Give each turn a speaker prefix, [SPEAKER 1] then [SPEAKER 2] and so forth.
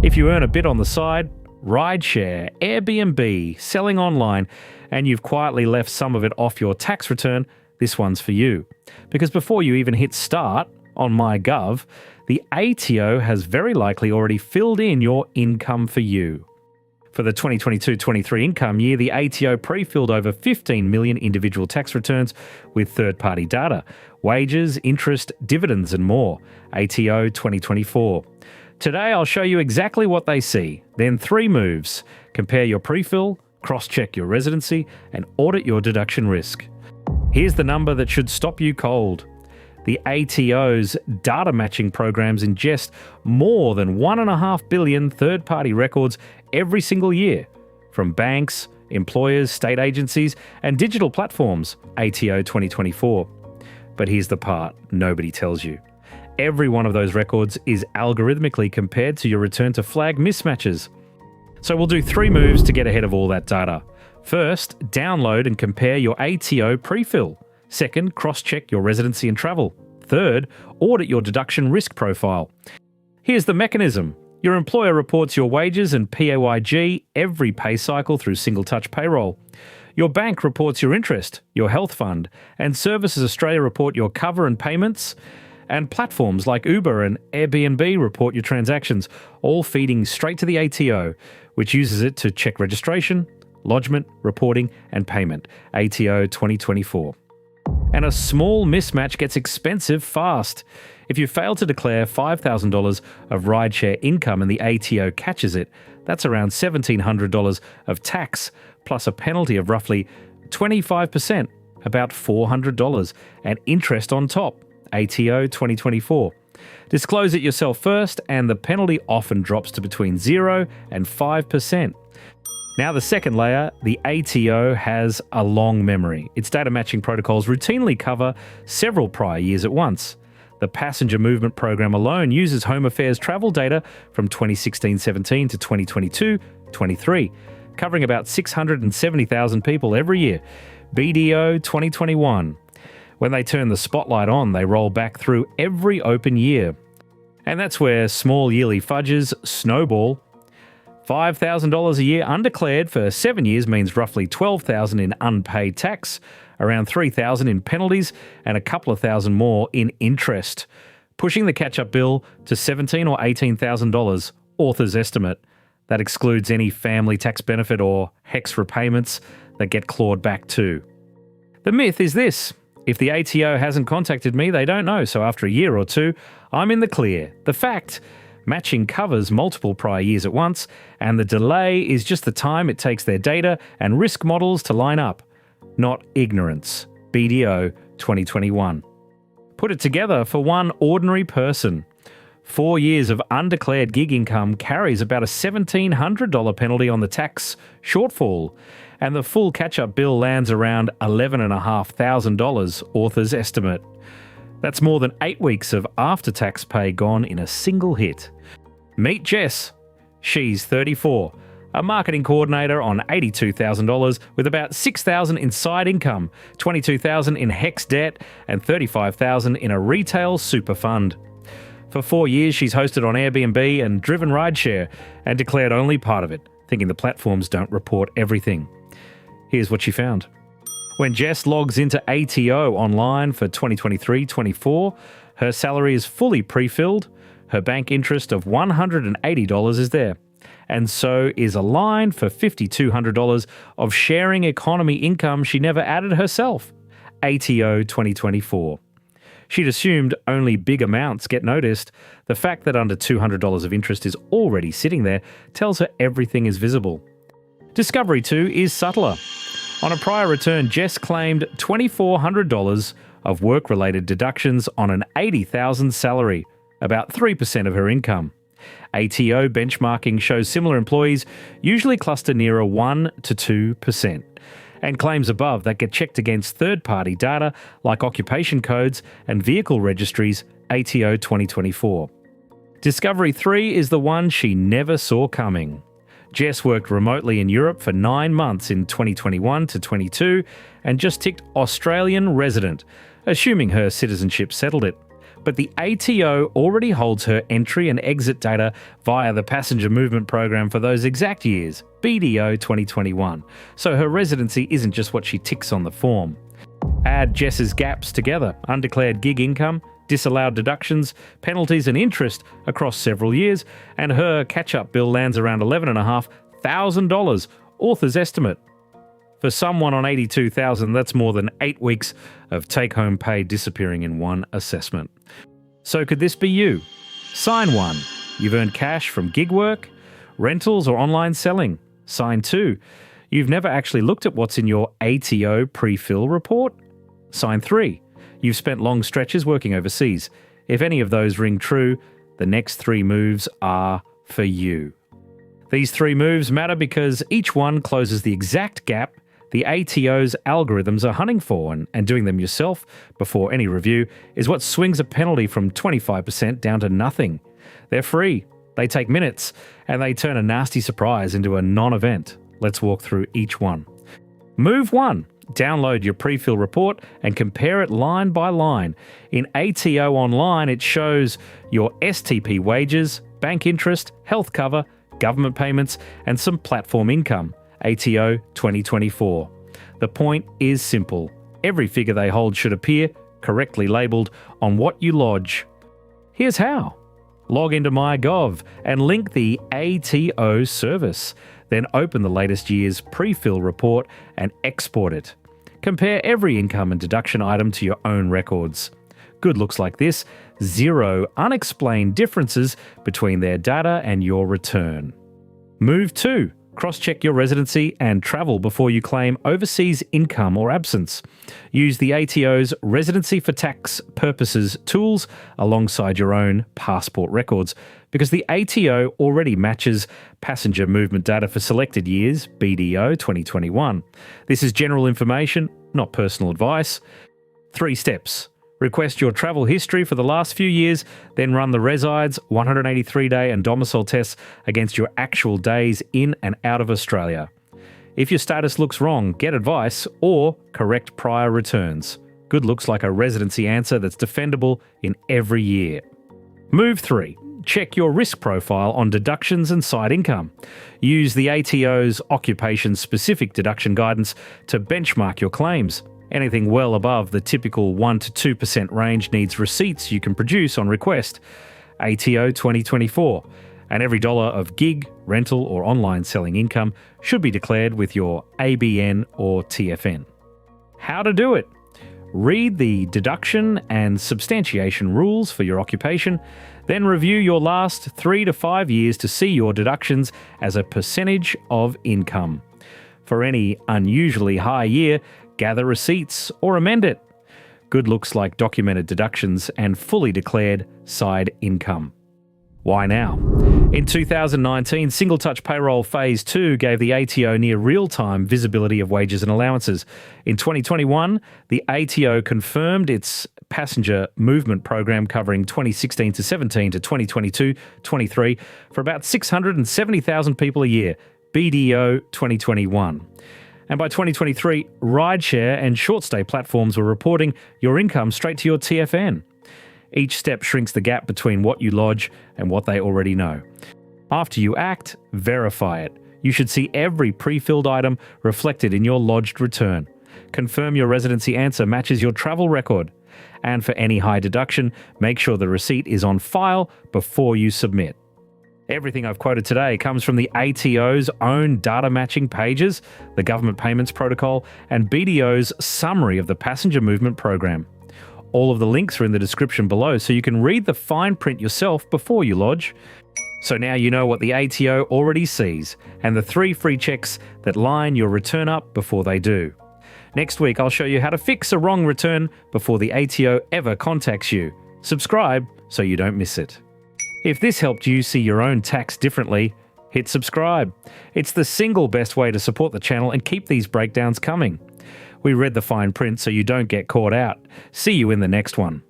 [SPEAKER 1] If you earn a bit on the side, rideshare, Airbnb, selling online, and you've quietly left some of it off your tax return, this one's for you. Because before you even hit start on MyGov, the ATO has very likely already filled in your income for you. For the 2022-23 income year, the ATO pre-filled over 15 million individual tax returns with third-party data, wages, interest, dividends and more. ATO 2024. Today I'll show you exactly what they see, then 3 moves. Compare your pre-fill, cross-check your residency, and audit your deduction risk. Here's the number that should stop you cold. The ATO's data matching programs ingest more than 1.5 billion third-party records every single year from banks, employers, state agencies, and digital platforms, ATO 2024. But here's the part nobody tells you. Every one of those records is algorithmically compared to your return to flag mismatches. So we'll do 3 moves to get ahead of all that data. First, download and compare your ATO pre-fill. Second, cross-check your residency and travel. Third, audit your deduction risk profile. Here's the mechanism. Your employer reports your wages and PAYG every pay cycle through single-touch payroll. Your bank reports your interest, your health fund, and Services Australia report your cover and payments. And platforms like Uber and Airbnb report your transactions, all feeding straight to the ATO, which uses it to check registration, lodgement, reporting, and payment. ATO 2024. And a small mismatch gets expensive fast. If you fail to declare $5,000 of rideshare income and the ATO catches it, that's around $1,700 of tax, plus a penalty of roughly 25%, about $400, and interest on top. ATO 2024. Disclose it yourself first, and the penalty often drops to between 0 and 5%. Now the second layer, the ATO has a long memory. Its data matching protocols routinely cover several prior years at once. The passenger movement program alone uses Home Affairs travel data from 2016-17 to 2022-23, covering about 670,000 people every year. BDO 2021. When they turn the spotlight on, they roll back through every open year. And that's where small yearly fudges snowball. $5,000 a year undeclared for 7 years means roughly $12,000 in unpaid tax, around $3,000 in penalties, and a couple of thousand more in interest, pushing the catch-up bill to $17,000 or $18,000, author's estimate. That excludes any family tax benefit or HECS repayments that get clawed back too. The myth is this. If the ATO hasn't contacted me, they don't know, so after a year or two, I'm in the clear. The fact, matching covers multiple prior years at once, and the delay is just the time it takes their data and risk models to line up, not ignorance. BDO 2021. Put it together for one ordinary person. 4 years of undeclared gig income carries about a $1,700 penalty on the tax shortfall, and the full catch-up bill lands around $11,500, author's estimate. That's more than 8 weeks of after-tax pay gone in a single hit. Meet Jess. She's 34, a marketing coordinator on $82,000 with about $6,000 in side income, $22,000 in HECS debt, and $35,000 in a retail super fund. For 4 years, she's hosted on Airbnb and driven rideshare and declared only part of it, thinking the platforms don't report everything. Here's what she found. When Jess logs into ATO online for 2023-24, her salary is fully pre-filled, her bank interest of $180 is there, and so is a line for $5,200 of sharing economy income she never added herself. ATO 2024. She'd assumed only big amounts get noticed. The fact that under $200 of interest is already sitting there tells her everything is visible. Discovery 2 is subtler. On a prior return, Jess claimed $2,400 of work-related deductions on an $80,000 salary, about 3% of her income. ATO benchmarking shows similar employees usually cluster nearer 1 to 2%, and claims above that get checked against third-party data like occupation codes and vehicle registries, ATO 2024. Discovery 3 is the one she never saw coming. Jess worked remotely in Europe for 9 months in 2021 to 22 and just ticked Australian resident, assuming her citizenship settled it. but the ATO already holds her entry and exit data via the Passenger Movement Program for those exact years, BDO 2021, so her residency isn't just what she ticks on the form. Add Jess's gaps together: undeclared gig income, disallowed deductions, penalties and interest across several years, and her catch-up bill lands around $11,500, author's estimate. For someone on $82,000, that's more than 8 weeks of take-home pay disappearing in one assessment. So could this be you? Sign 1. You've earned cash from gig work, rentals or online selling. Sign 2. You've never actually looked at what's in your ATO pre-fill report. Sign 3. You've spent long stretches working overseas. If any of those ring true, the next 3 moves are for you. These 3 moves matter because each one closes the exact gap the ATO's algorithms are hunting for, and doing them yourself before any review is what swings a penalty from 25% down to nothing. They're free, they take minutes, and they turn a nasty surprise into a non-event. Let's walk through each one. Move 1. Download your pre-fill report and compare it line by line. In ATO Online, it shows your STP wages, bank interest, health cover, government payments, and some platform income. ATO 2024. The point is simple. Every figure they hold should appear, correctly labelled, on what you lodge. Here's how. Log into MyGov and link the ATO service. Then open the latest year's pre-fill report and export it. Compare every income and deduction item to your own records. Good looks like this: 0 unexplained differences between their data and your return. Move 2. Cross-check your residency and travel before you claim overseas income or absence. Use the ATO's Residency for Tax Purposes tools alongside your own passport records, because the ATO already matches passenger movement data for selected years, BDO 2021. This is general information, not personal advice. 3 steps. Request your travel history for the last few years, then run the Resides, 183-day and domicile tests against your actual days in and out of Australia. If your status looks wrong, get advice or correct prior returns. Good looks like a residency answer that's defendable in every year. Move 3. Check your risk profile on deductions and side income. Use the ATO's occupation-specific deduction guidance to benchmark your claims. Anything well above the typical 1 to 2% range needs receipts you can produce on request. ATO 2024. And every dollar of gig, rental or online selling income should be declared with your ABN or TFN. How to do it? Read the deduction and substantiation rules for your occupation, then review your last 3 to 5 years to see your deductions as a percentage of income. For any unusually high year, gather receipts or amend it. Good looks like documented deductions and fully declared side income. Why now? In 2019, Single Touch Payroll Phase 2 gave the ATO near real-time visibility of wages and allowances. In 2021, the ATO confirmed its passenger movement program covering 2016 to 17 to 2022-23 for about 670,000 people a year, BDO 2021. And by 2023, rideshare and short-stay platforms were reporting your income straight to your TFN. Each step shrinks the gap between what you lodge and what they already know. After you act, verify it. You should see every pre-filled item reflected in your lodged return. Confirm your residency answer matches your travel record. And for any high deduction, make sure the receipt is on file before you submit. Everything I've quoted today comes from the ATO's own data matching pages, the Government Payments Protocol, and BDO's summary of the Passenger Movement Program. All of the links are in the description below, so you can read the fine print yourself before you lodge. So now you know what the ATO already sees, and the 3 free checks that line your return up before they do. Next week, I'll show you how to fix a wrong return before the ATO ever contacts you. Subscribe so you don't miss it. If this helped you see your own tax differently, hit subscribe. It's the single best way to support the channel and keep these breakdowns coming. We read the fine print so you don't get caught out. See you in the next one.